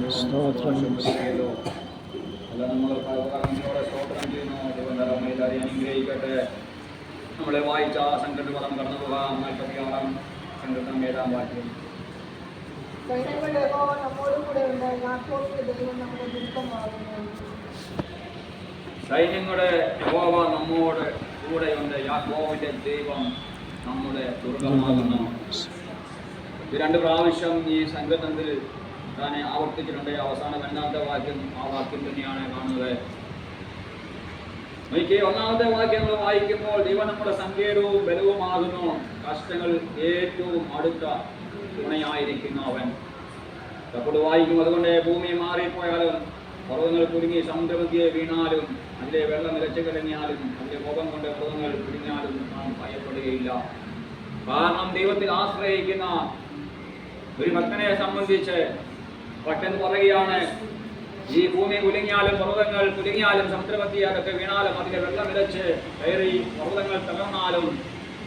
എല്ലാം നമ്മൾ സ്തോത്രം ചെയ്യുന്നു. ദൈവം എല്ലാവരെയും അനുഗ്രഹിക്കട്ടെ. നമ്മളെ വായിച്ച സങ്കല്പം കടന്നു പോകാം. 46 സങ്കല്പം 7 വാക്യം. സൈന്യങ്ങളുടെ യഹോവ നമ്മോട് കൂടെയുണ്ട്. യാക്കോബിന്റെ ദൈവം നമ്മുടെ ദുർഗമാകുന്നു. ഇത് 2 പ്രാവശ്യം ഈ സങ്കല്പത്തിൽ താനെ ആവർത്തിച്ചിട്ടുണ്ട്. അവസാന 2ാമത്തെ വാക്യം ആ വാക്യം തന്നെയാണ് കാണുന്നത്. എനിക്ക് 1ാമത്തെ വാക്യം നമ്മൾ വായിക്കുമ്പോൾ ദൈവം നമ്മുടെ സങ്കേതവും ബലവുമാകുന്നു, കഷ്ടങ്ങൾ ഏറ്റവും അടുത്ത തുണയായിരിക്കുന്നു അവൻ. അപ്പോൾ വായിക്കും, അതുകൊണ്ട് ഭൂമി മാറിപ്പോയാലും പർവ്വതങ്ങൾ കുലുങ്ങി സമുദ്രമധ്യേ വീണാലും അതിലെ വെള്ളം നിലച്ചു കിടങ്ങിയാലും അതിന്റെ കോപം കൊണ്ട് പർവ്വതങ്ങൾ കുലുങ്ങിയാലും നാം ഭയപ്പെടുകയില്ല. കാരണം ദൈവത്തിൽ ആശ്രയിക്കുന്ന ഒരു ഭക്തനെ സംബന്ധിച്ച് ഭക്തൻ പറയുകയാണ്, ഈ ഭൂമി കുലുങ്ങിയാലും പർവ്വതങ്ങൾ കുലുങ്ങിയാലും സമുദ്രമധ്യേ അതൊക്കെ വീണാലും അതിലെ വെള്ളം നിലച്ച് കയറി പർവ്വതങ്ങൾ തകർന്നാലും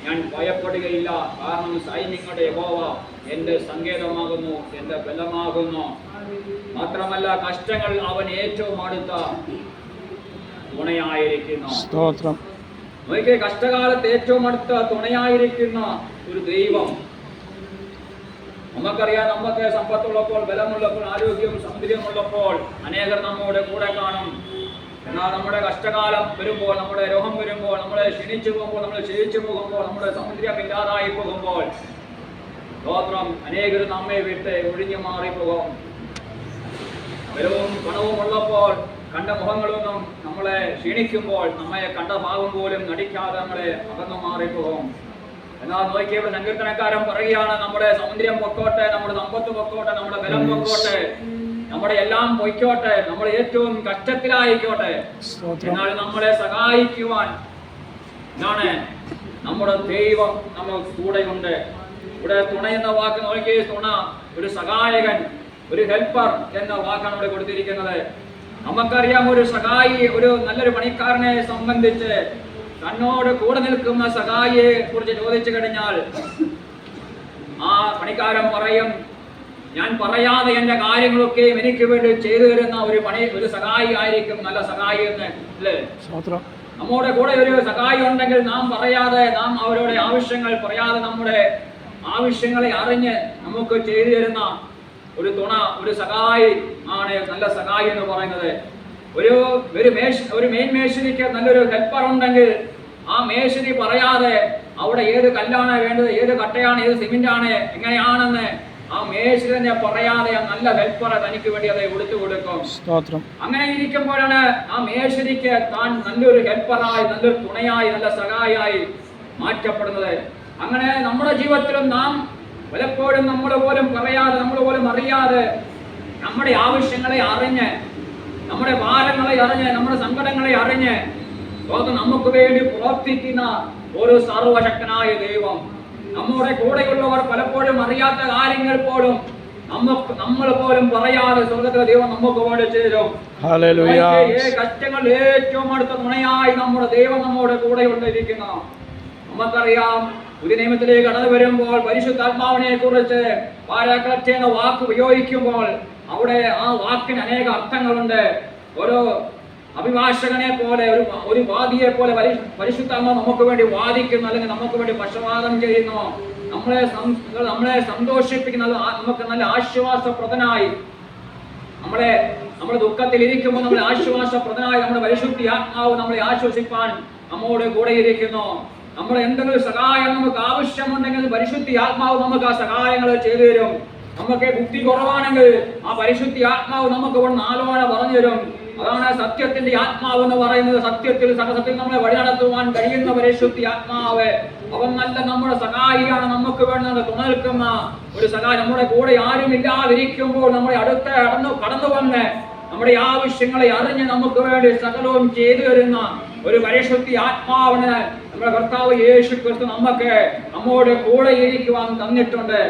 ഞാൻ ഭയപ്പെടുകയില്ല. കാരണം സൈന്യങ്ങളുടെ യഹോവ എന്റെ സങ്കേതമാകുന്നു, എന്റെ ബലമാകുന്നു. മാത്രമല്ല കഷ്ടങ്ങൾ അവൻ ഏറ്റവും അടുത്ത തുണയായിരിക്കുന്നു. നോക്കിയേ, കഷ്ടകാലത്ത് ഏറ്റവും അടുത്ത തുണയായിരിക്കുന്ന ഒരു ദൈവം. നമുക്കറിയാം, നമുക്ക് സമ്പത്തുള്ളപ്പോൾ, ബലമുള്ളപ്പോൾ, ആരോഗ്യവും സൗന്ദര്യമുള്ളപ്പോൾ അനേകർ നമ്മുടെ കൂടെ കാണും. എന്നാൽ നമ്മുടെ കഷ്ടകാലം വരുമ്പോൾ, നമ്മുടെ രോഗം വരുമ്പോൾ, നമ്മളെ ക്ഷണിച്ചു പോകുമ്പോൾ, നമ്മൾ ക്ഷയിച്ചു പോകുമ്പോൾ, നമ്മുടെ സൗന്ദര്യം ഇല്ലാതായി പോകുമ്പോൾ സ്തോത്രം അനേകർ നമ്മെ വിട്ട് ഒഴിഞ്ഞു മാറിപ്പോകും. ബലവും പണവും ഉള്ളപ്പോൾ കണ്ട മുഖങ്ങളൊന്നും നമ്മളെ ക്ഷീണിക്കുമ്പോൾ നമ്മെ കണ്ട ഭാവം പോലും നടിക്കാതെ നമ്മളെ അകന്നു മാറിപ്പോകും. എന്നാൽ നോക്കിയപ്പോൾ സങ്കീർത്തനക്കാരൻ പറയുകയാണ്, നമ്മുടെ സൗന്ദര്യം പൊക്കോട്ടെ, നമ്മുടെ സമ്പത്ത് പൊക്കോട്ടെ, നമ്മുടെ ബലം പൊക്കോട്ടെ, നമ്മുടെ എല്ലാം പൊയ്ക്കോട്ടെ, നമ്മൾ ഏറ്റവും കഷ്ടത്തിലായിക്കോട്ടെ, എന്നാൽ നമ്മളെ സഹായിക്കുവാൻ എന്താണ് നമ്മുടെ ദൈവം നമ്മൾ കൂടെയുണ്ട്. ഇവിടെ തുണ എന്ന വാക്ക് നോക്കി, തുണ ഒരു സഹായകൻ, ഒരു ഹെൽപ്പർ എന്ന വാക്കാണ് ഇവിടെ കൊടുത്തിരിക്കുന്നത്. നമുക്കറിയാം, ഒരു സഹായി, ഒരു നല്ലൊരു പണിക്കാരനെ സംബന്ധിച്ച് തന്നോട് കൂടെ നിൽക്കുന്ന സഹായിയെ കുറിച്ച് ചോദിച്ചു കഴിഞ്ഞാൽ ആ പണിക്കാരൻ പറയും, ഞാൻ പറയാതെ എന്റെ കാര്യങ്ങളൊക്കെയും എനിക്ക് വേണ്ടി ചെയ്തു തരുന്ന ഒരു സഹായി ആയിരിക്കും നല്ല സഹായി എന്ന്, അല്ലേ? നമ്മുടെ കൂടെ ഒരു സഹായി ഉണ്ടെങ്കിൽ നാം പറയാതെ, നാം അവരുടെ ആവശ്യങ്ങൾ പറയാതെ നമ്മുടെ ആവശ്യങ്ങളെ അറിഞ്ഞ് നമുക്ക് ചെയ്തു തരുന്ന ഒരു തുണ, ഒരു സഹായി ആണ് നല്ല സഹായി എന്ന് പറയുന്നത്. ഒരു മെയിൻ മേശിരിക്ക് നല്ലൊരു ഹെൽപ്പർ ഉണ്ടെങ്കിൽ ആ മേശിരി പറയാതെ അവിടെ ഏത് കല്ലാണ് വേണ്ടത്, ഏത് കട്ടയാണ്, ഏത് സിമെന്റ് ആണ്, എങ്ങനെയാണെന്ന് ആ മേശിരി തന്നെ പറയാതെ ആ നല്ല ഹെൽപ്പറെ തനിക്ക് വേണ്ടി അത് കൊടുത്തു കൊടുക്കും. അങ്ങനെ ഇരിക്കുമ്പോഴാണ് ആ മേശിരിക്ക് താൻ നല്ലൊരു ഹെൽപ്പറായി, നല്ലൊരു തുണയായി, നല്ല സഹായിയായി മാറ്റപ്പെടുന്നത്. അങ്ങനെ നമ്മുടെ ജീവിതത്തിലും നാം പലപ്പോഴും നമ്മൾ പോലും പറയാതെ, നമ്മൾ പോലും അറിയാതെ നമ്മുടെ ആവശ്യങ്ങളെ അറിഞ്ഞ്, നമ്മുടെ ഭാരങ്ങളെ അറിഞ്ഞ്, നമ്മുടെ സങ്കടങ്ങളെ അറിഞ്ഞ് നമുക്ക് വേണ്ടി പ്രവർത്തിക്കുന്ന ഒരു സർവശക്തനായ ദൈവം, നമ്മുടെ കൂടെയുള്ളവർ പലപ്പോഴും അറിയാത്ത കാര്യങ്ങൾ പോലും നമ്മൾ പോലും പറയാതെ സ്വർഗ്ഗത്തിലെ ദൈവം നമുക്ക് വേണ്ടി ചെയ്യും. കഷ്ടങ്ങൾ ഏറ്റവും അടുത്ത തുണയായി നമ്മുടെ ദൈവം നമ്മുടെ കൂടെ കൊണ്ടിരിക്കുന്നു. നമുക്കറിയാം, പുതിയ നിയമത്തിലേക്ക് കടന്നു വരുമ്പോൾ പരിശുദ്ധാത്മാവിനെ കുറിച്ച് പാരാക്ലറ്റ് എന്ന വാക്ക് ഉപയോഗിക്കുമ്പോൾ അവിടെ ആ വാക്കിന് അനേക അർത്ഥങ്ങളുണ്ട്. ഒരു അഭിഭാഷകനെ പോലെ, ഒരു വാദിയെ പോലെ പരിശുദ്ധാത്മാവ് നമുക്ക് വേണ്ടി വാദിക്കുന്നു, അല്ലെങ്കിൽ നമുക്ക് വേണ്ടി പക്ഷപാതം ചെയ്യുന്നു, നമ്മളെ സന്തോഷിപ്പിക്കുന്നത്, നമുക്ക് നല്ല ആശ്വാസപ്രദനായി, നമ്മുടെ ദുഃഖത്തിൽ ഇരിക്കുമ്പോൾ നമ്മളെ ആശ്വാസപ്രദനായി നമ്മുടെ പരിശുദ്ധി ആത്മാവ് നമ്മളെ ആശ്വസിപ്പാൻ നമ്മോട് കൂടെ ഇരിക്കുന്നു. നമ്മൾ എന്തെങ്കിലും സഹായം നമുക്ക് ആവശ്യമുണ്ടെങ്കിൽ പരിശുദ്ധി ആത്മാവ് നമുക്ക് ആ സഹായങ്ങൾ ചെയ്തു തരും. നമുക്ക് ബുദ്ധി കുറവാണെങ്കിൽ ആ പരിശുദ്ധി ആത്മാവ് നമുക്ക് ഇവിടെ ആലോചന പറഞ്ഞു തരും. അതാണ് സത്യത്തിന്റെ ആത്മാവ് എന്ന് പറയുന്നത്. സത്യത്തിൽ സകസത്തിൽ നമ്മളെ വഴി നടത്തുവാൻ കഴിയുന്ന പരിശുദ്ധി ആത്മാവ്, അവൻ നല്ല നമ്മുടെ സഹായിയാണ്. നമുക്ക് വേണ്ട തുണ നിൽക്കുന്ന ഒരു സഹായി, നമ്മുടെ കൂടെ ആരും ഇല്ലാതിരിക്കുമ്പോൾ നമ്മുടെ അടുത്ത് കടന്നു വന്ന് നമ്മുടെ ആവശ്യങ്ങളെ അറിഞ്ഞ് നമുക്ക് വേണ്ടി സകലവും ചെയ്തു തരുന്ന ഒരു പരിശുദ്ധി ആത്മാവിന് നമ്മുടെ കർത്താവ് യേശു ക്രിസ്തു നമ്മോട് കൂടെ ഇരിക്കുവാൻ തന്നിട്ടുണ്ട്.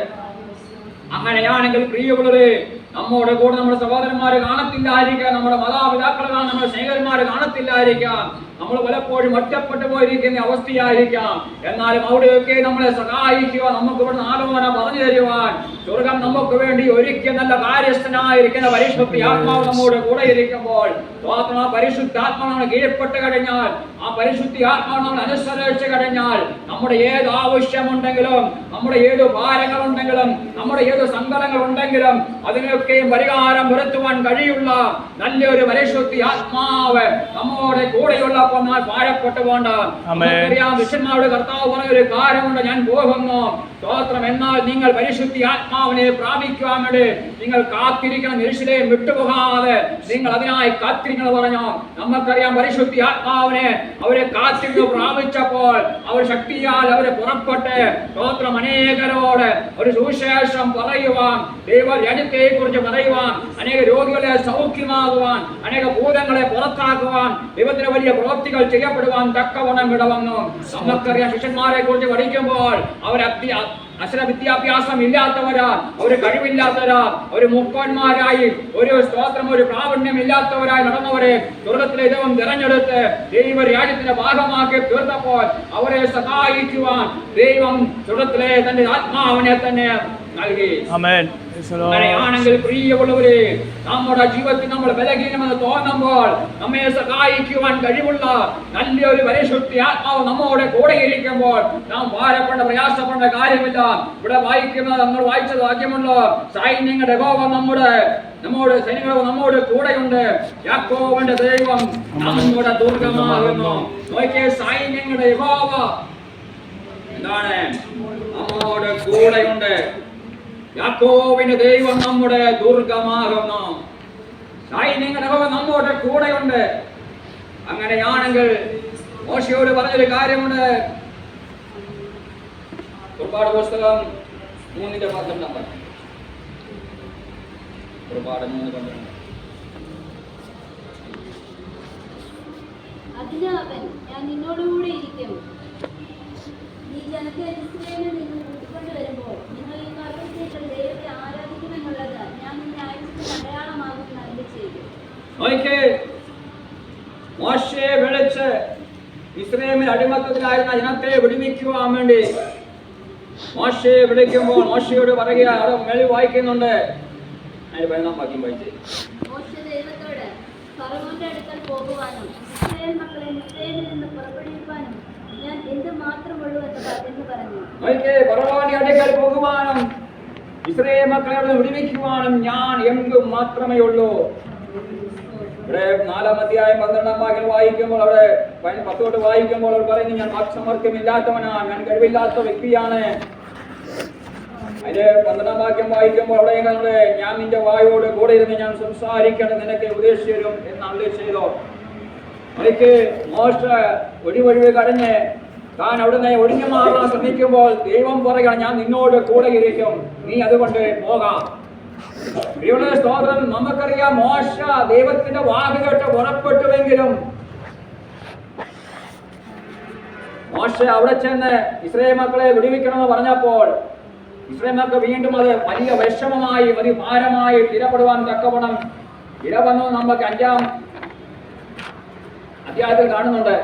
അങ്ങനെയാണെങ്കിൽ പ്രിയമുള്ളവരെ, നമ്മോട് കൂടെ നമ്മുടെ സഹോദരന്മാര് കാണത്തില്ലായിരിക്കാം, നമ്മുടെ മാതാപിതാക്കൾ നമ്മുടെ സ്നേഹിതന്മാര് കാണത്തില്ലായിരിക്കാം, നമ്മൾ പലപ്പോഴും ഒറ്റപ്പെട്ടു പോയിരിക്കുന്ന അവസ്ഥയായിരിക്കാം. എന്നാലും അവിടെയൊക്കെ നമ്മളെ സഹായിക്കുക, നമുക്ക് ഇവിടെ ആലോചന പറഞ്ഞു തരുവാൻ സ്വർഗം നമുക്ക് വേണ്ടി ഒരിക്കൽ നല്ല കാര്യസ്ഥനായിരിക്കുന്ന പരിശുദ്ധാത്മാവ് നമ്മോട് കൂടെ ഇരിക്കുമ്പോൾ ആ പരിശുദ്ധാത്മാവ് നമ്മൾ കീഴ്പ്പെട്ട് കഴിഞ്ഞാൽ, ആ പരിശുദ്ധാത്മാവ് നമ്മൾ അനുസരിച്ച് കഴിഞ്ഞാൽ, നമ്മുടെ ഏത് ആവശ്യമുണ്ടെങ്കിലും, നമ്മുടെ ഏത് ഭാരങ്ങളുണ്ടെങ്കിലും, നമ്മുടെ ഏത് സങ്കടങ്ങൾ ഉണ്ടെങ്കിലും അതിനൊക്കെയും പരിഹാരം വരുത്തുവാൻ കഴിയുള്ള നല്ലൊരു പരിശുദ്ധാത്മാവ് നമ്മോടെ കൂടെയുള്ളപ്പോൾ നാം ഭാരപ്പെട്ടു പോണ്ട. നമുക്കറിയാം, ശിഷ്യന്മാരുടെ കർത്താവ് പറഞ്ഞൊരു കാര്യമുണ്ട്, ഞാൻ പോകുന്നു. സ്തോത്രം. എന്നാൽ നിങ്ങൾ പരിശുദ്ധാത്മാവിനെ പ്രാപിക്കുവാൻ വേണ്ടി നിങ്ങൾ കാത്തിരിക്കണം, യെരൂശലേം വിട്ടുപോകാതെ നിങ്ങൾ അതിനായി കാത്തിരിക്കണം പറഞ്ഞു. നമുക്കറിയാം, പരിശുദ്ധാത്മാവിനെ അവരെ കാത്തിരുന്ന് പ്രാപിച്ചപ്പോൾ അവർ ശക്തിയാൽ അവരെ പുറപ്പെട്ട് സ്തോത്രം അനേകരോട് ഒരു സുവിശേഷം പറയുവാൻ, ദൈവരാജ്യത്തെ കുറിച്ച് പറയുവാൻ, അനേക രോഗികളെ സൗഖ്യമാകുവാൻ, അനേക ഭൂതങ്ങളെ പുറത്താക്കുവാൻ, ദൈവത്തിന് വലിയ പ്രവൃത്തികൾ ചെയ്യപ്പെടുവാൻ തക്കവണ്ണം ഇടവന്നു. നമുക്കറിയാം, ശിഷ്യന്മാരെ കുറിച്ച് പഠിക്കുമ്പോൾ അവർ അക്ഷര വിദ്യാഭ്യാസം ഇല്ലാത്തവരാ, ഒരു കഴിവില്ലാത്തവരാ, ഒരു മുക്കോന്മാരായി, ഒരു സ്തോത്രം ഒരു പ്രാവീണ്യം ഇല്ലാത്തവരായി നടന്നവരെ സ്വർഗത്തിലെ ദൈവം തിരഞ്ഞെടുത്ത് ദൈവരാജ്യത്തിന്റെ ഭാഗമാക്കി തീർത്തപ്പോൾ അവരെ സഹായിക്കുവാൻ ദൈവം സ്വർഗത്തിലെ തന്റെ ആത്മാവിനെ തന്നെ നൽകി. അങ്ങനെയാണെങ്കിൽ പ്രിയമുള്ളവരെ, നമ്മുടെ ജീവിതത്തിൽ നമ്മൾ ബലഹീനമെന്ന് തോന്നുമ്പോൾ നമ്മെ സഹായിക്കുവാൻ കഴിവുള്ള നല്ലൊരു പരിശുദ്ധാത്മാവ് നമ്മോടെ കൂടെ ഇരിക്കുമ്പോൾ നാം ഭാരപ്പെടേണ്ട പ്രയാസപ്പെടേണ്ട കാര്യമില്ല. ഇവിടെ വായിക്കുന്നത്, നമ്മൾ വായിച്ചത് വാക്യമുണ്ടോ? സൈന്യങ്ങളുടെ യഹോവ നമ്മോട് കൂടെയുണ്ട്. യാക്കോബിന്റെ ദൈവം നമ്മുടെ ദുർഗമാകുന്നു. നോക്കിയേ, സൈന്യങ്ങളുടെ യഹോവ എന്താണ്? നമ്മോട് കൂടെയുണ്ട്. യാക്കോബിന്റെ ദൈവം നമ്മുടെ ദുർഗമാകുന്നു. സൈന്യങ്ങളുടെ യഹോവ നമ്മോട് കൂടെയുണ്ട്. അങ്ങനെയാണെങ്കിൽ മോശയോട് പറഞ്ഞൊരു കാര്യമുണ്ട്. പുറപ്പാട് പുസ്തകം 3:12. പുറപ്പാട് 3:12. അതിന് അവൻ, ഞാൻ നിന്നോടുകൂടെ ഇരിക്കും. നീ ജനത്തെ യെരൂശലേമിൽ നിന്ന് കൂട്ടിക്കൊണ്ടുവരുമ്പോൾ നിങ്ങൾ ഈ പർവ്വതത്തിൽ ദൈവത്തെ ആരാധിക്കുമെന്നുള്ളത് ഞാൻ നിന്നെ അയച്ചതിന് അടയാളമാകുമെന്ന് അരുളിച്ചെയ്തു. മോശയെ വിളിച്ച് ഇസ്രായേലിൽ അടിമത്തത്തിലായിരുന്ന ജനത്തെ വിടുവിക്കുവാൻ വേണ്ടി മോശയെ വിളിക്കുമ്പോൾ മോശയോട് പറയുക, അത് മേളിൽ വായിക്കുന്നുണ്ട്. അതിന് 15 വാക്യം വായിച്ചേ. മോശ ദൈവത്തോട്, ഫറവോന്റെ അടുക്കൽ പോകുവാനും ഇസ്രായേൽ മക്കളെ മിസ്രയീമിൽ നിന്ന് പുറപ്പെടുവിപ്പാനും ഞാൻ എന്ത് മാത്രമുള്ളൂ എന്ന് പറഞ്ഞു. ഫറവോന്റെ അടുക്കൽ പോകുവാനും ഇസ്രായേൽ മക്കളെ വിടുവിക്കുവാനും ഞാൻ എന്ത് മാത്രമേ ഉള്ളൂ. ഇവിടെ 4-ാം അധ്യായം 12-ാം വാക്യം വായിക്കുമ്പോൾ, അവിടെ 10 വായിക്കുമ്പോൾ അവർ പറയുന്നു, ഞാൻ വാക്സമർത്ഥ്യമില്ലാത്തവനാണ്, ഞാൻ കഴിവില്ലാത്ത വ്യക്തിയാണ്. അതിന്റെ 12-ാം വാക്യം വായിക്കുമ്പോൾ അവിടെ ഞാൻ നിന്റെ വായോട് കൂടെ ഇരുന്ന് ഞാൻ സംസാരിക്കണം, നിനക്ക് ഉപദേശിച്ചു തരും എന്ന് അരുളി ചെയ്തു. എനിക്ക് മോശ ഒഴിവൊഴിവ് കടഞ്ഞ് താൻ അവിടുന്ന് ഒഴിഞ്ഞു മാറാൻ ശ്രമിക്കുമ്പോൾ ദൈവം പറയുകയാണ്, ഞാൻ നിന്നോട് കൂടെ ഇരിക്കും, നീ അതുകൊണ്ട് പോകാം. ഇവിടെ സ്തോത്രം. നമുക്കറിയാം, മോശ ദൈവത്തിന്റെ വാക്ക് കേട്ട് പുറപ്പെട്ടുവെങ്കിലും മോശ അവിടെ ചെന്ന് ഇസ്രായേൽ മക്കളെ വിടുവിക്കണമെന്ന് പറഞ്ഞപ്പോൾ ഇസ്രായേൽ മക്കൾ വീണ്ടും അത് വലിയ വിഷമമായി, വലിയ ഭാരമായി സ്ഥിരപ്പെടുവാൻ തക്കവണ്ണം ഇടവന്നു. നമുക്ക് 5-ാം അധ്യായത്തിൽ കാണുന്നുണ്ട്.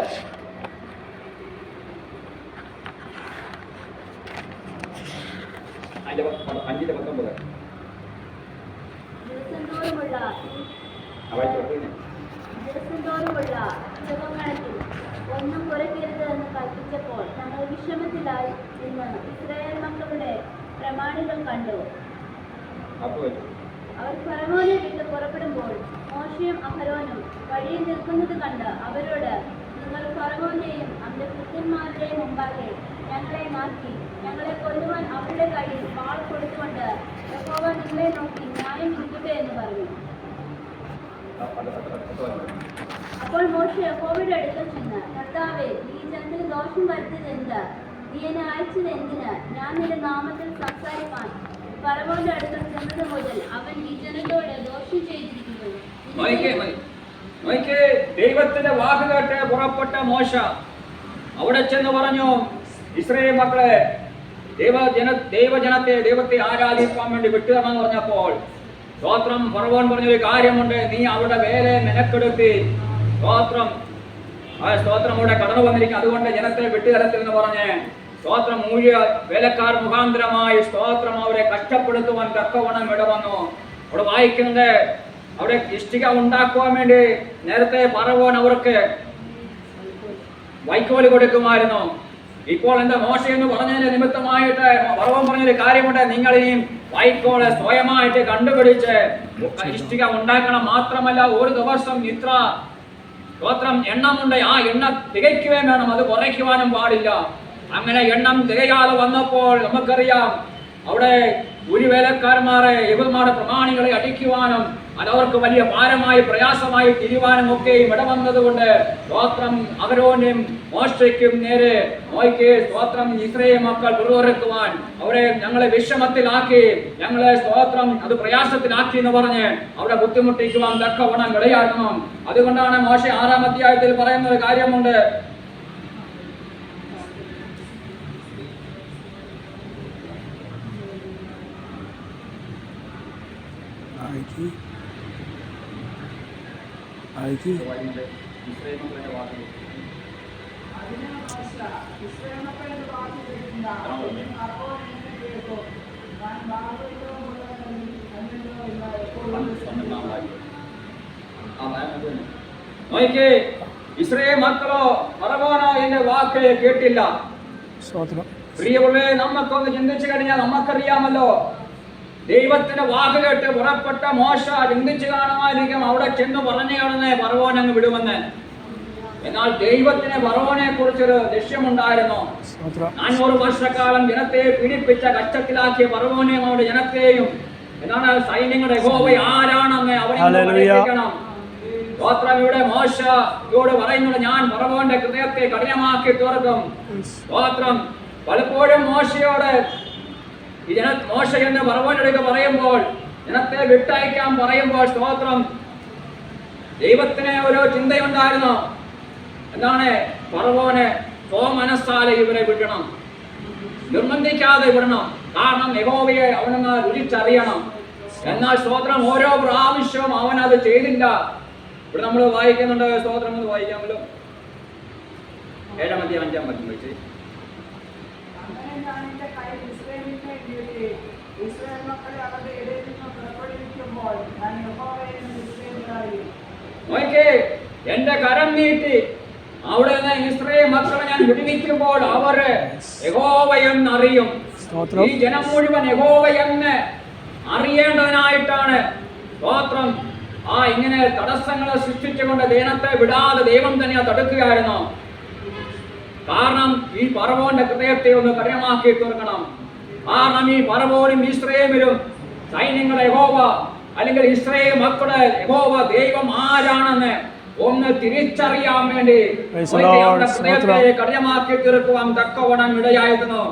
അതിന്റെ 5:19. ദിവസം തോറുമുള്ള ജപകണക്കിൽ ഒന്നും കുറയ്ക്കരുത് എന്ന് കൽപ്പിച്ചപ്പോൾ ഞങ്ങൾ വിഷമത്തിലായി എന്ന് ഇസ്രായേൽ മക്കളുടെ പ്രമാണികൾ കണ്ടു. അവർ ഫറവോനെ വിട്ട് പുറപ്പെടുമ്പോൾ മോശയും അഹരോനും വഴിയിൽ നിൽക്കുന്നത് കണ്ട് അവരോട്, നിങ്ങൾ ഫറവോന്റെയും അവന്റെ പുത്രന്മാരുടെയും മുമ്പാകെ ഞങ്ങളെ മാറ്റി ഞങ്ങളെ കൊല്ലുവാൻ അവരുടെ കയ്യിൽ വാൾ കൊടുത്തുകൊണ്ട് യഹോവ നിങ്ങളെ നോക്കി ന്യായം വിധിക്കട്ടെ എന്ന് പറഞ്ഞു. അപ്പോൾ മോശെ യഹോവയുടെ അടുക്കൽ ചെന്ന്, കർത്താവേ, നീ ജനത്തിന് ദോഷം വരുത്തിയത് എന്ത്? നീ എന്നെ അയച്ചത് എന്തിന്? ഞാൻ നിന്റെ നാമത്തിൽ സംസാരിക്കാൻ ഫറവോന്റെ അടുക്കൽ ചെന്നത് മുതൽ അവൻ ഈ ജനത്തോട് ദോഷം ചെയ്തിരിക്കുന്നു. ദൈവത്തിന്റെ വാക്ക് കേട്ട് പുറപ്പെട്ട മോശ അവിടെ ചെന്ന് പറഞ്ഞു, ഇസ്രായേൽ മക്കളെ ദൈവത്തെ ആരാധിക്കാൻ വേണ്ടി വിട്ടുതരാമെന്ന് പറഞ്ഞപ്പോൾ സ്തോത്രം, ഫറവോൻ പറഞ്ഞൊരു കാര്യമുണ്ട്, നീ അവിടെ വേറെ മെനക്കെടുത്തി സ്തോത്രം അവിടെ കടന്നു വന്നിരിക്കും, അതുകൊണ്ട് ജനത്തെ വിട്ടുതരത്തില്ലെന്ന് പറഞ്ഞ് സ്തോത്രം മൂല്യ വേലക്കാർ മുഖാന്തരമായി സ്തോത്രം അവരെ കഷ്ടപ്പെടുത്തുവാൻ തക്കവണ്ണം ഇടവന്നു. അവിടെ വായിക്കുന്നത് അവിടെ ഇഷ്ടിക ഉണ്ടാക്കുവാൻ വേണ്ടി നേരത്തെ ഫറവോൻ അവർക്ക് വൈക്കോല് കൊടുക്കുമായിരുന്നു. ഇപ്പോൾ എന്താ മോശ എന്ന് പറഞ്ഞതിന് നിമിത്തമായിട്ട് ഫറവോൻ പറഞ്ഞൊരു കാര്യമുണ്ട്, നിങ്ങൾ ഇനിയും വൈക്കോല് സ്വയമായിട്ട് കണ്ടുപിടിച്ച് ഇഷ്ടിക ഉണ്ടാക്കണം. മാത്രമല്ല ഒരു ദിവസം ഇത്ര സ്തോത്രം എണ്ണമുണ്ട്, ആ എണ്ണ തികയ്ക്കുകയും വേണം, അത് കുറയ്ക്കുവാനും പാടില്ല. അങ്ങനെ എണ്ണം തികയാതെ വന്നപ്പോൾ നമുക്കറിയാം അവിടെ ഒരു വേലക്കാരന്മാരെ യഹൂദന്മാരുടെ പ്രമാണികളെ അടിക്കുവാനും അതവർക്ക് വലിയ ഭാരമായി പ്രയാസമായി തിരുവാനും ഒക്കെയും ഇടവന്നതുകൊണ്ട് സ്തോത്രം അഹരോനും മോശയ്ക്കും നേരെ നോക്കി സ്തോത്രം ഇസ്രായേൽ മക്കൾ പിറുപിറുക്കുവാൻ അവരെ ഞങ്ങളെ വിഷമത്തിലാക്കി, ഞങ്ങളെ സ്തോത്രം അത് പ്രയാസത്തിലാക്കി എന്ന് പറഞ്ഞ് അവിടെ ബുദ്ധിമുട്ടിക്കുവാൻ തക്കവണ്ണം ഇടയാക്കണം. അതുകൊണ്ടാണ് മോശ 6-ാം അധ്യായത്തിൽ പറയുന്ന ഒരു കാര്യമുണ്ട്, നോക്കിക്കേ, ഇസ്രായേൽ മക്കളോ ഫറവോനോ എന്റെ വാക്ക് കേട്ടില്ല. പ്രിയമുള്ളവരെ, നമുക്കൊന്ന് ചിന്തിച്ചു കഴിഞ്ഞാൽ നമുക്കറിയാമല്ലോ, ദൈവത്തിന്റെ വാക്ക് കേട്ട് പുറപ്പെട്ട മോശ ചിന്തിച്ചു കാണുമായിരിക്കും അവിടെ ചെന്ന് പറഞ്ഞു കാണുന്നേ ഫറവോൻ അങ്ങ് വിടുമെന്ന്. എന്നാൽ ദൈവത്തിന് ഫറവോനെ കുറിച്ചൊരു ലക്ഷ്യമുണ്ടായിരുന്നു. 400 വർഷക്കാലം ജനത്തെ പീഡിപ്പിച്ച കഷ്ടത്തിലാക്കിയ ഫറവോനെയും അവരുടെ ജനത്തെയും എന്നാണ് സൈന്യങ്ങളുടെ യഹോവ ആരാണെന്ന് അവനെ പഠിപ്പിക്കണം. സ്തോത്രം ഇവിടെ മോശയോട് പറയുന്നത്, ഞാൻ ഫറവോന്റെ ഹൃദയത്തെ കഠിനമാക്കി തീർക്കും. സ്തോത്രം പലപ്പോഴും മോശയോട് മോശ എന്ന് ഫറവോനോട് പറയുമ്പോൾ ജനത്തെ വിട്ടയക്കാൻ പറയുമ്പോൾ സ്തോത്രം ദൈവത്തിന് ഒരു ചിന്തയുണ്ടായിരുന്നു, എന്താണ് ഫറവോന് സ്വമനസ്സാലെ ഇവരെ വിടണം, നിർബന്ധിക്കാതെ വിടണം. കാരണം യഹോവയെ അവനൊന്ന് രുചിച്ചറിയണം. എന്നാൽ സ്തോത്രം ഓരോ പ്രാവശ്യവും അവൻ അത് ചെയ്തില്ല. ഇവിടെ നമ്മൾ വായിക്കുന്നുണ്ട്, സ്തോത്രം എന്ന് വായിക്കാമല്ലോ, 7-ാം അധ്യായം 5-ാം വചനം വെച്ച്. എന്റെ കരം നീട്ടി അവിടെ നിന്ന് ഇസ്രായേൽ മക്കളെ ഞാൻ വിടുവിക്കുമ്പോൾ അവര് യഹോവയെന്ന് അറിയും. ഈ ജനം മുഴുവൻ യഹോവയെന്ന് അറിയേണ്ടതിനായിട്ടാണ് സ്തോത്രം ഇങ്ങനെ തടസ്സങ്ങളെ സൃഷ്ടിച്ചുകൊണ്ട് ദൈവത്തെ വിടാതെ ദൈവം തന്നെ തടുക്കുകയായിരുന്നു. കാരണം ഈ ഫറവോന്റെ ഹൃദയത്തെ ഒന്ന് കഠിനമാക്കി തീർക്കണം. കാരണം ഈ ഫറവോനും ഇസ്രായേലും സൈന്യങ്ങളുടെ യഹോവ അല്ലെങ്കിൽ ഇസ്രായേൽ മക്കളുടെ യഹോവ ദൈവം ആരാണെന്ന് ഒന്ന് തിരിച്ചറിയാൻ വേണ്ടി ഹൃദയത്തെ കഠിനമാക്കി തീർക്കുവാൻ തക്കവണ്ണം ഇടയായിരുന്നു.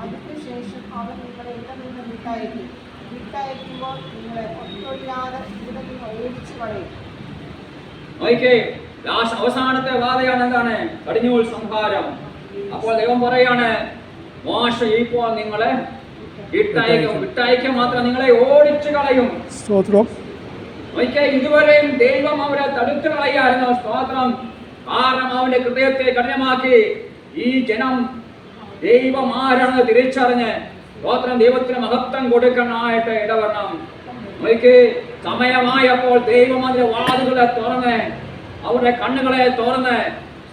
അതിനുശേഷം അവൻ നിങ്ങളെ ഇവിടെ നിന്ന് വിട്ടയക്കുമ്പോൾ നിങ്ങളെ ഒട്ടൊഴിയാതെ ഇവിടെ നിന്ന് ഓടിച്ചു കളയും. അവസാനത്തെ വാദയാണ് എന്താണ്? കടിഞ്ഞൂൽ സംഹാരം. അപ്പോൾ ദൈവം പറയാണ്, മോശ ഇപ്പോൾ നിങ്ങളെ വിട്ടയക്കും മാത്രം നിങ്ങളെ ഓടിച്ചു കളയും. ഇതുവരെയും ദൈവം അവരെ തടുത്തു കളയായിരുന്നു. സ്തോത്രം. കാരണം അവന്റെ ഹൃദയത്തെ കഠിനമാക്കി ഈ ജനം ദൈവം ആരാണെന്ന് തിരിച്ചറിഞ്ഞ് സ്തോത്രം ദൈവത്തിന് മഹത്വം കൊടുക്കാനായിട്ട് ഇടപെടണം. സമയമായപ്പോൾ ദൈവം അതിന്റെ വാതിലുകളെ തുറന്ന് അവരുടെ കണ്ണുകളെ തുറന്ന്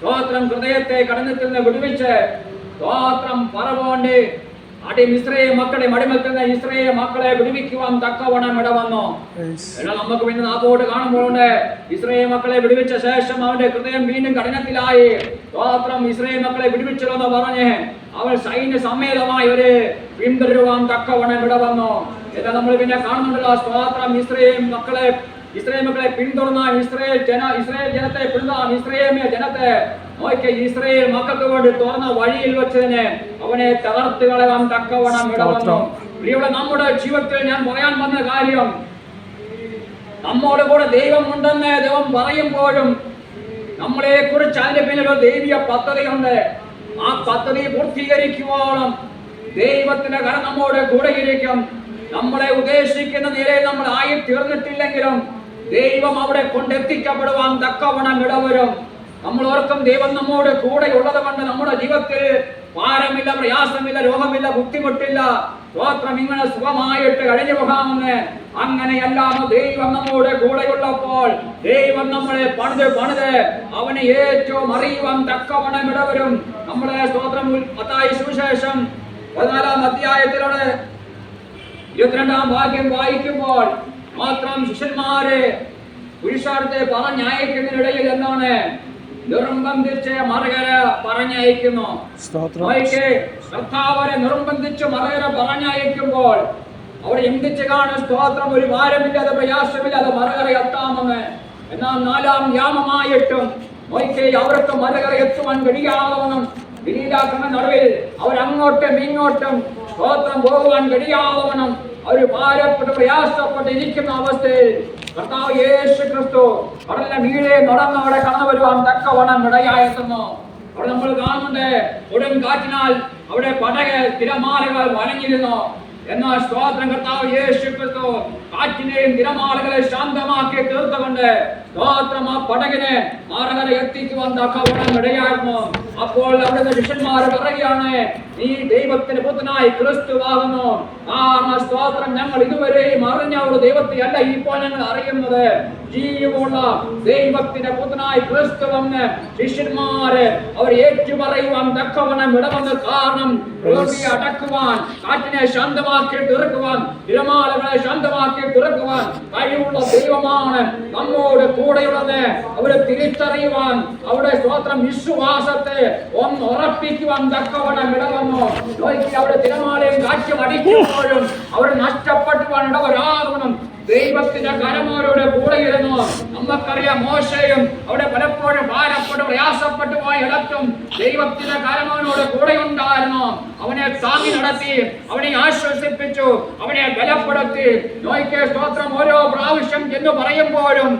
സ്തോത്രം ഹൃദയത്തെ കടന്നത്തിൽ നിന്ന് വിടുവിച്ച് സ്തോത്രം ഫറവോന്റെ ഇസ്രായേൽ മക്കളെ അടിമക്കുന്ന ഇസ്രായേൽ മക്കളെ വിടുവിക്കുവാൻ തക്കവണ്ണം ഇടവന്നു. എന്നാൽ നമുക്ക് പിന്നെ നാപ്പോട്ട് കാണുമ്പോഴുണ്ട് ഇസ്രായേൽ മക്കളെ വിടുവിച്ച ശേഷം അവന്റെ ഹൃദയം വീണ്ടും കഠിനത്തിലായി. സ്തോത്രം ഇസ്രായേൽ മക്കളെ വിടുവിച്ചല്ലോ എന്ന് പറഞ്ഞ് അവൾ സൈന്യ സമേതമായി ഒരു പിന്തുടരുവാൻ തക്കവണ്ണം ഇടവന്നു. എന്നാൽ നമ്മൾ പിന്നെ കാണുന്നുണ്ടല്ലോ സ്തോത്രം ഇസ്രായേൽ മക്കളെ പിന്തുടർന്ന ഇസ്രായേൽ ജനത്തെ പിന്തുടർന്ന ഇസ്രായേൽ ജനത്തെ ഇസ്രായേൽ മക്കൾക്ക് വേണ്ടി തുറന്ന വഴിയിൽ വെച്ച് തന്നെ അവനെ തകർത്ത് കളയാൻ തക്കവണ്ണം ഇടവന്നു. ഇവിടെ നമ്മുടെ ജീവിതത്തിൽ ഞാൻ പറയാൻ വന്ന കാര്യം, നമ്മോട് കൂടെ ദൈവം ഉണ്ടെന്ന് ദൈവം പറയുമ്പോഴും നമ്മളെ കുറിച്ച് അതിന്റെ പിന്നിൽ ഒരു ദൈവിക പദ്ധതിയുണ്ട്. ആ പദ്ധതി പൂർത്തീകരിക്കുവോളം ദൈവത്തിന്റെ കരം നമ്മോട് കൂടെയിരിക്കും. നമ്മളെ ഉദ്ദേശിക്കുന്ന നിലയിൽ നമ്മൾ ആയി തീർന്നിട്ടില്ലെങ്കിലും ദൈവം അവിടെ കൊണ്ടെത്തിക്കപ്പെടുവാൻ തക്കവണ്ണം ഇടവരും. നമ്മൾ ഓർക്കും ദൈവം നമ്മോട് കൂടെ ഉള്ളത് കൊണ്ട് നമ്മുടെ ജീവിതത്തിൽ ഭാരമില്ല, പ്രയാസമില്ല, രോഗമില്ല, ബുദ്ധിമുട്ടില്ല, സ്തോത്രം, ഇങ്ങനെ സുഖമായിട്ട് കഴിഞ്ഞു പോകാമെന്ന്. അങ്ങനെയല്ലാമ ദൈവം നമ്മോട് കൂടെയുള്ളപ്പോൾ ദൈവം നമ്മളെ പണിത് അവനെ ഏറ്റവും അറിയുവാൻ തക്കവണ്ണം ഇടവരും. നമ്മളെ സ്തോത്രം മത്തായി സുവിശേഷം 14-ാം അധ്യായത്തിലൂടെ 22-ാം വാക്യം വായിക്കുമ്പോൾ മാത്രം ശിഷ്യന്മാരെ പുരുഷാർത്ഥത്തെ പറഞ്ഞയക്കുന്നതിനിടയിൽ എന്താണ്? നിർബന്ധിച്ച് മറുകര പറഞ്ഞയക്കുന്നു. കർത്താവരെ നിർബന്ധിച്ച് മറുകര പറഞ്ഞയക്കുമ്പോൾ അവിടെ ചിന്തിച്ച് കാണും, സ്തോത്രം, ഒരു ഭാരമില്ലാതെ പ്രയാസമില്ലാതെ മറുകര എത്താമെന്ന്. എന്നാൽ 4-ാം യാമമായിട്ടും അവർക്ക് മറുകര എത്തുവാൻ കഴിയാതവണ്ണം ഗലീലാക്കളുടെ നടുവിൽ അവരങ്ങോട്ടും ഇങ്ങോട്ടും സ്തോത്രം പോകുവാൻ കഴിയാതവണ്ണം അവർ ഭാരപ്പെട്ട് പ്രയാസപ്പെട്ട് ഇരിക്കുന്ന അവസ്ഥയിൽ കർത്താവ് യേശു ക്രിസ്തു അവിടെ മീളെ നടന്ന് അവിടെ കടന്നു വരുവാൻ തക്കവണ്ണം ഇടയായെത്തുന്നു. അവിടെ നമ്മൾ കാണുന്നുണ്ട്, ഉടൻ കാറ്റിനാൽ അവിടെ പടക് തിരമാലകൾ വലഞ്ഞിരുന്നു. എന്നാൽ സ്തോത്രം, കർത്താവ് യേശു ക്രിസ്തു കാറ്റിനെയും തിരമാലകളെ ശാന്തമാക്കി തീർത്തുകൊണ്ട് സ്തോത്രം ആ പടകിനെ മാർഗരെ എത്തിക്കുവാൻ തക്കവണ്ണം ഇടയായിരുന്നു. അപ്പോൾ അവിടുന്ന് ശിഷ്യന്മാർ പറയുകയാണ്, നീ ദൈവത്തിന്റെ പുത്രനായി ക്രിസ്തുവാകുന്നു. സ്തോത്രം, ഞങ്ങൾ ഇതുവരെയും അറിഞ്ഞ ഒരു ദൈവത്തെ അല്ല ഇപ്പോൾ ഞങ്ങൾ അറിയുന്നത്, ജീവമുള്ള ദൈവത്തിന്റെ പുത്രനായി ക്രിസ്തുവെന്ന് ശിഷ്യന്മാര് അവർ ഏറ്റുപറയുവാൻ തക്കവണ്ണം ഇടവന്ന കാരണം അടക്കുവാൻ, കാറ്റിനെ ശാന്തമാക്കി തീർക്കുവാൻ, തിരമാലകളെ ശാന്തമാക്കി തീർക്കുവാൻ കഴിവുള്ള ദൈവമാണ് നമ്മോട് കൂടെയുള്ളത്. അവരെ തിരിച്ചറിയുവാൻ, അവിടെ സ്തോത്രം വിശ്വാസത്തെ ഒന്ന് ഉറപ്പിക്കുവാൻ തക്കവണ്ണം ഇടവന്നു. അവിടെ തിരമാലയും കാറ്റും അടിക്കുമ്പോഴും അവർ നഷ്ടപ്പെട്ടുവാൻ ഇടവരാകണം. ദൈവത്തിന്റെ കരമോരോട് കൂടെയിരുന്നു. നമുക്കറിയാം, മോശയും അവിടെ പലപ്പോഴും ഭാരപ്പെട്ട് പ്രയാസപ്പെട്ടു പോയ ഇടത്തും ദൈവത്തിന്റെ കരമോനോട് കൂടെ ഉണ്ടായിരുന്നു. അവനെ താങ്ങി നടത്തി, അവനെ ആശ്വസിപ്പിച്ചു, അവനെ ബലപ്പെടുത്തി. നോയിക്കേ സ്തോത്രം, ഓരോ പ്രാവശ്യം എന്ന് പറയുമ്പോഴും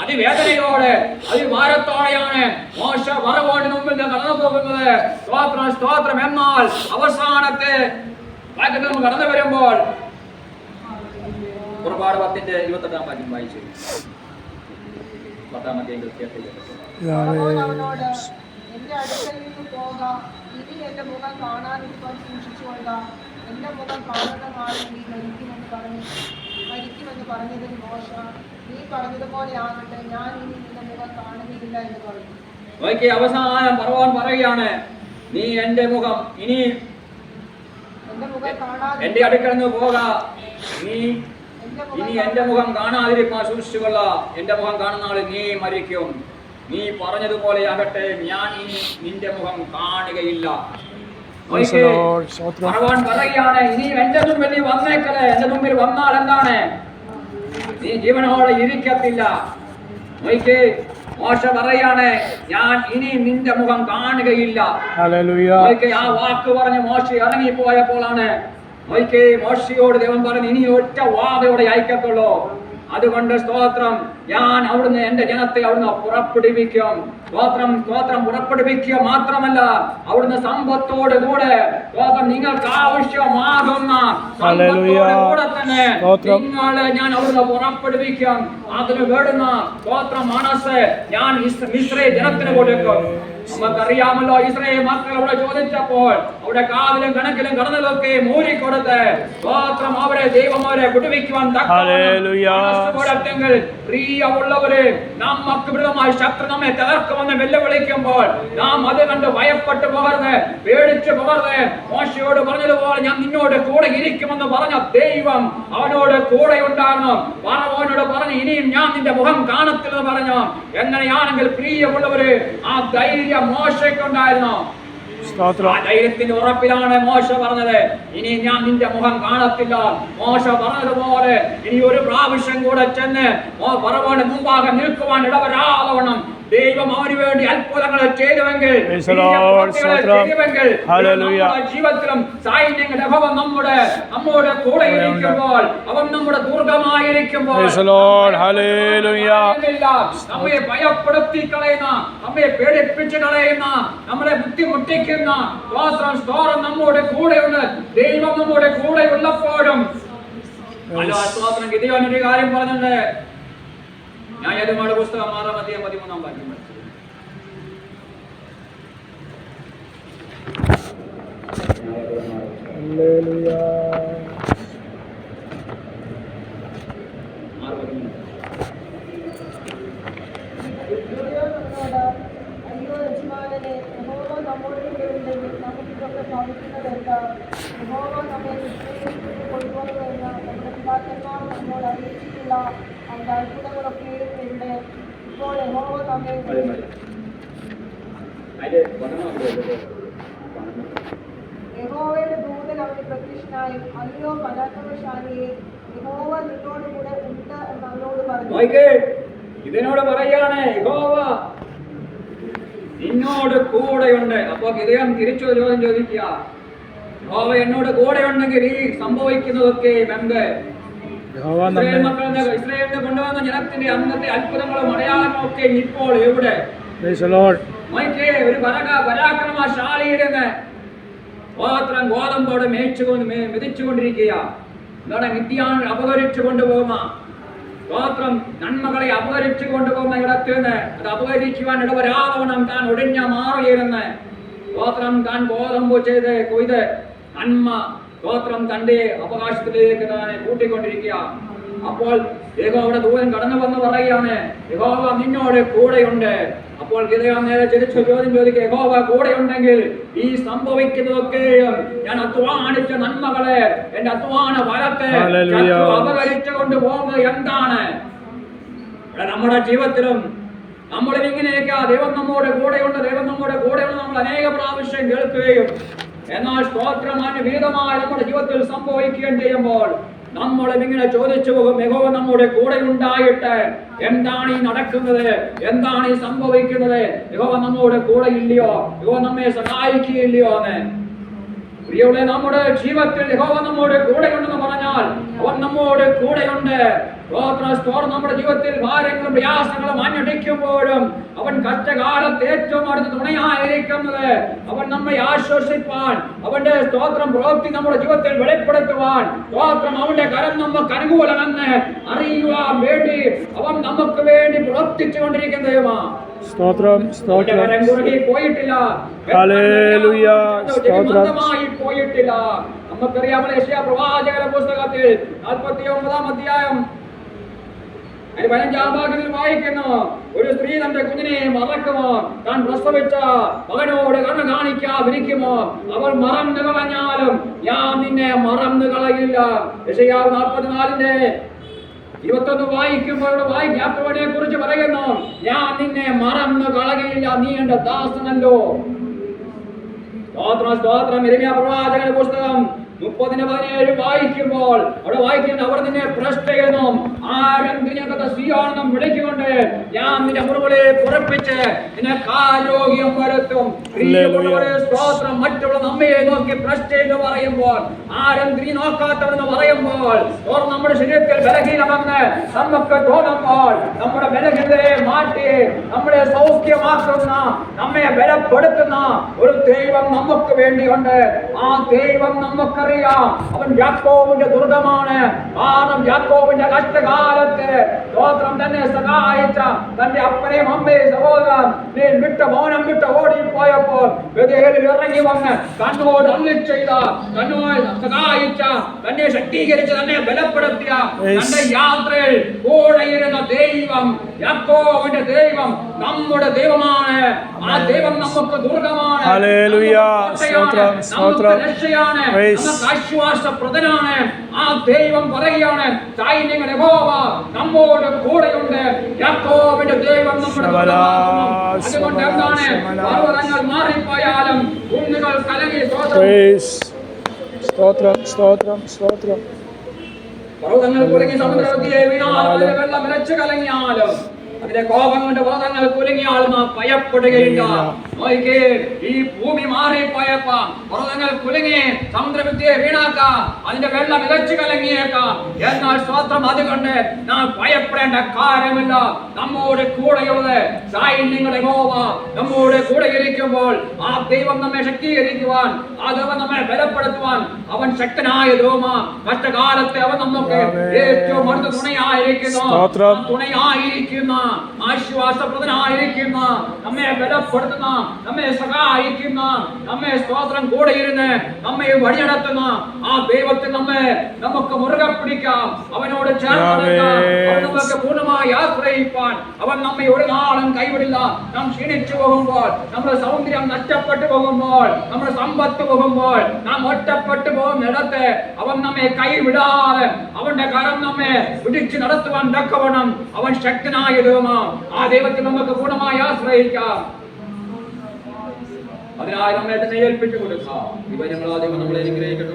അതിവേദനയോടെ അതിഭാരത്തോടെയാണ് മോശ ഫറവോന്റെ മുമ്പിൽ കടന്നു പോകുന്നത്. സ്തോത്രം, സ്തോത്രം. എന്നാൽ അവസാനത്തെ കടന്നു വരുമ്പോൾ പുറപ്പാട് 10:28 വാക്യം വായിച്ചു. 10-ാം അധ്യായം കൃത്യത്തിൽ അവനോട്, എന്റെ അടുക്കൽ നിന്ന് പോക, ഇനി എന്റെ മുഖം കാണാതിരിക്കാൻ സൂക്ഷിച്ചുകൊള്ളുക. എന്റെ മുഖം കാണുന്ന നാളിൽ നീ മരിക്കുമെന്ന് പറഞ്ഞതിന് മോശ, നീ പറഞ്ഞതുപോലെ ആകട്ടെ, ഞാൻ ഇനി നിന്റെ മുഖം കാണുകയില്ല എന്ന് പറഞ്ഞു. അവസാനം ഫറവോൻ പറയുകയാണ്, നീ എന്റെ മുഖം ഇനി എന്റെ അടുക്കൽ നിന്ന് പോക, നീ ഇനി എന്റെ മുഖം കാണാതിരിക്കാൻ സൂക്ഷിച്ചുകൊള്ള. എന്റെ മുഖം കാണുന്ന ആള് നീ മരിക്കും. നീ പറഞ്ഞതുപോലെ ആകട്ടെ, ഞാൻ ഇനി നിന്റെ മുഖം കാണുകയില്ല. ഫറവോൻ പറയുകയാണ്, ഇനി എന്റെ മുമ്പിൽ നീ വന്നേക്കല്ലേ. എന്റെ മുമ്പിൽ വന്നാൽ എന്താണ്? നീ ജീവനോടെ ഇരിക്കത്തില്ല. മോശ പറയാണ്, ഞാൻ ഇനി നിന്റെ മുഖം കാണുകയില്ല. ആ വാക്ക് പറഞ്ഞ് മോശ ഇറങ്ങിപ്പോയപ്പോഴാണ് മോശയോട് ദൈവം പറഞ്ഞു, ഇനി ഒറ്റ വാദയോടെ അയക്കത്തുള്ളൂ. അതുകൊണ്ട് സ്തോത്രം, ഞാൻ അവിടുന്ന് എന്റെ ജനത്തെ അവിടുന്ന് പുറപ്പെടുവിക്കും. സ്തോത്രം, സ്തോത്രം. പുറപ്പെടുവിക്കുക മാത്രമല്ല, അവിടുന്ന് സമ്പത്തോട് കൂടെ സ്തോത്രം, നിങ്ങൾക്ക് ആവശ്യമാകുന്ന സമ്പത്തോടുകൂടെ തന്നെ നിങ്ങളെ ഞാൻ അവിടുന്ന് പുറപ്പെടുവിക്കും. അതിന് വേണ്ടുന്ന സ്തോത്രം മനസ്സ് ഞാൻ ഇസ്രായേൽ ജനത്തിന് കൊടുക്കും. നമുക്കറിയാമല്ലോ, ഇസ്രായേൽ മക്കൾ അവിടെ ചോദിച്ചപ്പോൾ അവിടെ കാതിലും കണക്കിലും കടന്നതൊക്കെ മൂരിക്കൊടുത്ത് സ്തോത്രം അവരെ ദൈവം അവരെ വിടുവിക്കുവാൻ പ്രിയമുള്ളവരെ, നമുക്ക് വിധമായ ശത്രു നമ്മെ തകർക്കുമെന്ന് വെല്ലുവിളിക്കുമ്പോൾ നാം അത് കണ്ട് ഭയപ്പെട്ടു പോകരുത്, പേടിച്ചു പോകരുത്. മോശയോട് പറഞ്ഞതുപോലെ ഞാൻ നിന്നോട് കൂടെ ഇരിക്കുമെന്ന് പറഞ്ഞ ദൈവം അവനോട് കൂടെ ഉണ്ടായിരുന്നു. ഫറവോനോട് പറഞ്ഞു, ഇനിയും ഞാൻ നിന്റെ മുഖം കാണത്തില്ലെന്ന് പറഞ്ഞു. എങ്ങനെയാണെങ്കിൽ പ്രിയമുള്ളവര്, ആ ധൈര്യം മോശയ്ക്കുണ്ടായിരുന്നു. ആ ധൈര്യത്തിന്റെ ഉറപ്പിലാണ് മോശ പറഞ്ഞത്, ഇനി ഞാൻ നിന്റെ മുഖം കാണത്തില്ല. മോശ പറഞ്ഞതുപോലെ ഇനി ഒരു പ്രാവശ്യം കൂടെ ചെന്ന് ഫറവോന് മുമ്പാകെ നിൽക്കുവാൻ ഇടവരാതവണ്ണം ദൈവം അവന് വേണ്ടി അത്ഭുതങ്ങളെ ചെയ്തുവെങ്കിൽ, Praise the Lord. സ്തോത്രം. Hallelujah. നമ്മുടെ ജീവിതത്തിലും സൈന്യങ്ങളുടെ യഹോവ നമ്മുടെ കൂടെ ഇരിക്കുമ്പോൾ, അവൻ നമ്മുടെ ദുർഗമായിരിക്കുമ്പോൾ, Praise the Lord. Hallelujah. നമ്മെ ഭയപ്പെടുത്തി കളയുന്ന, നമ്മെ പേടിപ്പിച്ച് കളയുന്ന, നമ്മളെ ബുദ്ധിമുട്ടിക്കുന്ന സ്തോത്രം നമ്മുടെ കൂടെയുണ്ട്. ദൈവം നമ്മുടെ കൂടെ ഉള്ളപ്പോഴും സ്തോത്രം. ഗിദെയോനൊരു കാര്യം പറഞ്ഞിട്ടുണ്ട്. ന്യായാധിപന്മാരുടെ പുസ്തകം 6-13 വാക്യം. Hallelujah. അയ്യോ യജമാനനെ, യഹോവ നമ്മോട് കൂടെ ഉണ്ടെങ്കിൽ നമുക്കിതൊക്കെ സാധിക്കുന്നതെന്താ? യഹോവ നമ്മെ നിശ്ചയിച്ച് കൊണ്ടുവന്നതെന്ന് നമ്മുടെ പിതാക്കന്മാർ നമ്മോട് അറിയിച്ചിട്ടുള്ള അവരുടെ അത്ഭുതങ്ങളൊക്കെയും എവിടെ? ഇപ്പോൾ യഹോവ നമ്മെ യഹോവയുടെ ദൂതൻ അവന് പ്രത്യക്ഷനായി, അയ്യോ പരാക്രമശാലിയെ, യഹോവ നിന്നോട് കൂടെ ഉണ്ട് എന്ന് അവനോട് പറഞ്ഞു. ഇതിനോട് പറയാണ്, യഹോവ നിന്നോട് കൂടെയുണ്ട്. അപ്പൊ ഗിദെയോൻ തിരിച്ചു ചോദ്യം ചോദിക്കുക, യഹോവ എന്നോട് കൂടെ ഉണ്ടെങ്കിൽ ഈ സംഭവിക്കുന്നതൊക്കെ എന്ത്? ഇസ്രായേലിനെ കൊണ്ടുവന്ന ജനത്തിന്റെ അന്നത്തെ അത്ഭുതങ്ങളും അടയാളങ്ങളും ഒക്കെ ഇപ്പോൾ എവിടെ? ഒരു പരാക്രമശാലിയിരുന്ന് ഗോത്രം ഗോതമ്പോടെ മെതിച്ചുകൊണ്ടിരിക്കുക. എന്താണ്? മിദ്യാൻ അപഹരിച്ചു കൊണ്ടുപോകുന്ന ഗോത്രം നന്മകളെ അപഹരിച്ചു കൊണ്ടുപോകുന്ന ഇടത്തിൽ നിന്ന് അത് അപഹരിക്കുവാൻ ഇടവരാതവണ്ണം താൻ ഒടിഞ്ഞ മാറിയിരുന്ന് ഗോത്രം താൻ ഗോതമ്പ് ചെയ്ത് കൊയ്ത് നന്മ ഗോത്രം തന്റെ അവകാശത്തിലേക്ക് തന്നെ കൂട്ടിക്കൊണ്ടിരിക്കുക. അപ്പോൾ യഹോവയുടെ ദൂതൻ കടന്നു വന്ന് പറയുകയാണ്, യഹോവ നിന്നോട് കൂടെയുണ്ട്. അപ്പോൾ ഗിദെയോൻ നേരെ തിരിച്ചു ചോദ്യം ചോദിക്കുക, യഹോവ കൂടെയുണ്ടെങ്കിൽ ഈ സംഭവിക്കുന്നതൊക്കെയും ഞാൻ അധ്വാനിച്ച നന്മകളെ, എന്റെ അധ്വാന ഫലത്തെ അപഹരിച്ചു കൊണ്ടുപോകുന്നത് എന്താണ്? നമ്മുടെ ജീവിതത്തിലും നമ്മളിങ്ങനെയൊക്കെ ദൈവം നമ്മോട് കൂടെയുണ്ട്, ദൈവം നമ്മോട് കൂടെയുണ്ട് നമ്മൾ അനേക പ്രാവശ്യം കേൾക്കുകയും എന്നാൽ സ്തോത്രമാന് വിധമായി നമ്മുടെ ജീവിതത്തിൽ സംഭവിക്കുകയും ചെയ്യുമ്പോൾ നമ്മൾ ഇങ്ങനെ ചോദിച്ചു പോകും, യഹോവ നമ്മുടെ കൂടെ ഉണ്ടായിട്ട് എന്താണ് ഈ നടക്കുന്നത്? എന്താണ് ഈ സംഭവിക്കുന്നത്? യഹോവ നമ്മോട് കൂടെ ഇല്ലയോ? യഹോവ നമ്മെ സഹായിക്കുകയില്ലയോ എന്ന്? പ്രിയമുള്ള, നമ്മുടെ ജീവിതത്തിൽ യഹോവ നമ്മോട് കൂടെയുണ്ടെന്ന് പറഞ്ഞാൽ അവൻ നമ്മോട് കൂടെയുണ്ട്. നമ്മുടെ ജീവിതത്തിൽ ഭാരങ്ങളും പ്രയാസങ്ങളും അന്വേഷിക്കുമ്പോഴും അവൻ കഷ്ടകാലത്ത് ഏറ്റവും അടുത്ത് തുണയായിരിക്കുന്നത്. അവൻ നമ്മെ ആശ്വസിപ്പാൻ, അവന്റെ സ്തോത്രം പ്രവൃത്തി നമ്മുടെ ജീവിതത്തിൽ വെളിപ്പെടുത്തുവാൻ, സ്തോത്രം അവന്റെ കരം നമുക്ക് അനുകൂലമെന്ന് അറിയുവാൻ വേണ്ടി അവൻ നമുക്ക് വേണ്ടി പ്രവർത്തിച്ചു കൊണ്ടിരിക്കുന്ന ദൈവമാണ്. സ്തോത്രം, സ്തോത്രം. പോയിട്ടില്ല, പോയിട്ടില്ല. നമുക്കറിയാം, യെശയ്യാ പ്രവാചകന്റെ പുസ്തകത്തിൽ 49-ാം അധ്യായം 15-ാം ഭാഗത്തിൽ വായിക്കുന്നു, ഒരു സ്ത്രീ തന്റെ കുഞ്ഞിനെ മറക്കുമോ? താൻ പ്രസവിച്ച മകനോട് കണ്ണ് കാണിക്കാതിരിക്കുമോ? അവൾ മറന്നു കളഞ്ഞാലും ഞാൻ നിന്നെ മറന്നു കളയില്ല. യെശയ്യാ 44-21 വായിക്കുമ്പോൾ യാക്കോബിനെ കുറിച്ച് പറയുന്നു, ഞാൻ നിന്നെ മറന്നു കളകയില്ല, നീ എന്റെ ദാസനല്ലോ. സ്തോത്രം. യിരെമ്യാ പ്രവാചകന്റെ പുസ്തകം 30-17 വായിക്കുമ്പോൾ അവിടെ വായിക്കുന്നത്, അവർ നിന്നെ ഭ്രഷ്ട് ചെയ്യുന്നു, ആരെങ്കിലും സിയോണെന്നും വിളിക്കൊണ്ട് ഞാൻ നിന്റെ മുറിവുകളെ പുറപ്പിച്ച് നിനക്ക് ആരോഗ്യം വരുത്തും. സ്തോത്രം. മറ്റുള്ള നമ്മയെ നോക്കി ഭ്രഷ്ട് എന്ന് പറയുമ്പോൾ, ആരെങ്കിലും നോക്കാത്തവരെന്ന് പറയുമ്പോൾ, നമ്മുടെ ശരീരത്തിൽ ബലഹീനമെന്ന് നമുക്ക് തോന്നുമ്പോൾ നമ്മുടെ ബലഹീനതയെ മാറ്റി നമ്മളെ സൗഖ്യമാക്കുന്ന, നമ്മെ ബലപ്പെടുത്തുന്ന ഒരു ദൈവം നമുക്ക് വേണ്ടിയുണ്ട്. ആ ദൈവം നമുക്കറിയാം. അവൻ യാക്കോബിന്റെ ദുർഗമാണ്. കാരണം യാക്കോബിന്റെ കഷ്ടകാലത്ത് സ്തോത്രം തന്നെ സഹായിച്ച തന്റെ അപ്പനെയും അമ്മയും സഹോദരൻ മൗനം വിട്ട് ഓടിപ്പോയപ്പോൾ ബഥേലിൽ ഇറങ്ങി വന്ന് തന്നോട് അരുളി ചെയ്ത, തന്നോട് സഹായിച്ച, തന്നെ ശക്തീകരിച്ച് തന്നെ ബലപ്പെടുത്തിയ തന്റെ യാത്രയിൽ കൂടെയിരുന്ന ദൈവം, യാക്കോബിന്റെ ദൈവം നമ്മുടെ ദൈവമാണ്. ആ ദൈവം നമുക്ക് ദുർഗമാണ്, രക്ഷയാണ്, ആശ്വാസപ്രദനാണ്. ആ ദൈവം പറയുകയാണ്, സൈന്യങ്ങളുടെ യഹോവ നമ്മോട് കൂടെയുണ്ട്. യാക്കോബിന്റെ ദൈവം നമ്മുടെ അതുകൊണ്ട് എന്താണ്? പർവ്വതങ്ങൾ മാറിപ്പോയാലും കുന്നുകൾ കലങ്ങി പർവ്വതങ്ങൾ കുലുങ്ങി സമുദ്രത്തിലെ വീണാലും വെള്ളം നിലച്ചു കലങ്ങിയാലും അതിലെ കോപം കൊണ്ട് വ്രതങ്ങൾ കുലുങ്ങിയാൽ നാം ഭയപ്പെടുകയില്ല. നോക്കിക്കേ, ഈ ഭൂമി മാറിപ്പോയപ്പോ വ്രതങ്ങൾ കുലുങ്ങി സമുദ്രവിദ്യയെ വീണാക്കാം, അതിന്റെ വെള്ളം ഇലച്ചു കലങ്ങിയേക്കാം. എന്നാൽ സ്തോത്രം, അതുകൊണ്ട് നാം ഭയപ്പെടേണ്ട കാര്യമില്ല. നമ്മോട് കൂടെയുള്ളത് സൈന്യങ്ങളുടെ യഹോവ നമ്മോട് കൂടെ ഇരിക്കുമ്പോൾ ആ ദൈവം നമ്മെ ശക്തീകരിക്കുവാൻ, ആ ദൈവം നമ്മെ ബലപ്പെടുത്തുവാൻ അവൻ ശക്തനായ ദൈവമാ. കഷ്ടകാലത്തെ അവൻ നമുക്ക് ഏറ്റവും അടുത്ത തുണയായിരിക്കുന്നു, ആശ്വാസപ്രദനായിരിക്കുന്ന, നമ്മെ ബലപ്പെടുത്തുന്ന, നമ്മെ സഹായിക്കുന്ന, നമ്മെ സ്തോത്രം കൂടെ ഇരുന്ന് നമ്മെ വഴിനടത്തുന്ന ആ ദൈവത്തെ നമുക്ക് മുറുകെ പിടിക്കാം. അവനോട് ചേർന്ന് നമുക്ക് പൂർണ്ണമായി ആശ്രയിപ്പാൻ. അവൻ നമ്മെ ഒരു നാളും കൈവിടില്ല. നാം ക്ഷീണിച്ചു പോകുമ്പോൾ, നമ്മുടെ സൗന്ദര്യം നഷ്ടപ്പെട്ടു പോകുമ്പോൾ, നമ്മുടെ സമ്പത്ത് പോകുമ്പോൾ, നാം ഒറ്റപ്പെട്ടു പോകുന്നിടത്ത് അവൻ നമ്മെ കൈവിടാതെ അവന്റെ കരം നമ്മെ പിടിച്ചു നടത്തുവാൻ തക്കവണ്ണം അവൻ ശക്തനായ ദൈവമാണ്. ആ ദൈവത്തെ നമുക്ക് പൂർണ്ണമായി ആശ്രയിക്കാം. അതിനായി നമ്മെ തന്നെ ഏൽപ്പിച്ചു കൊടുക്കാം. ഈ വചനങ്ങളാദ്യം നമ്മളെ അനുഗ്രഹിക്കട്ടെ.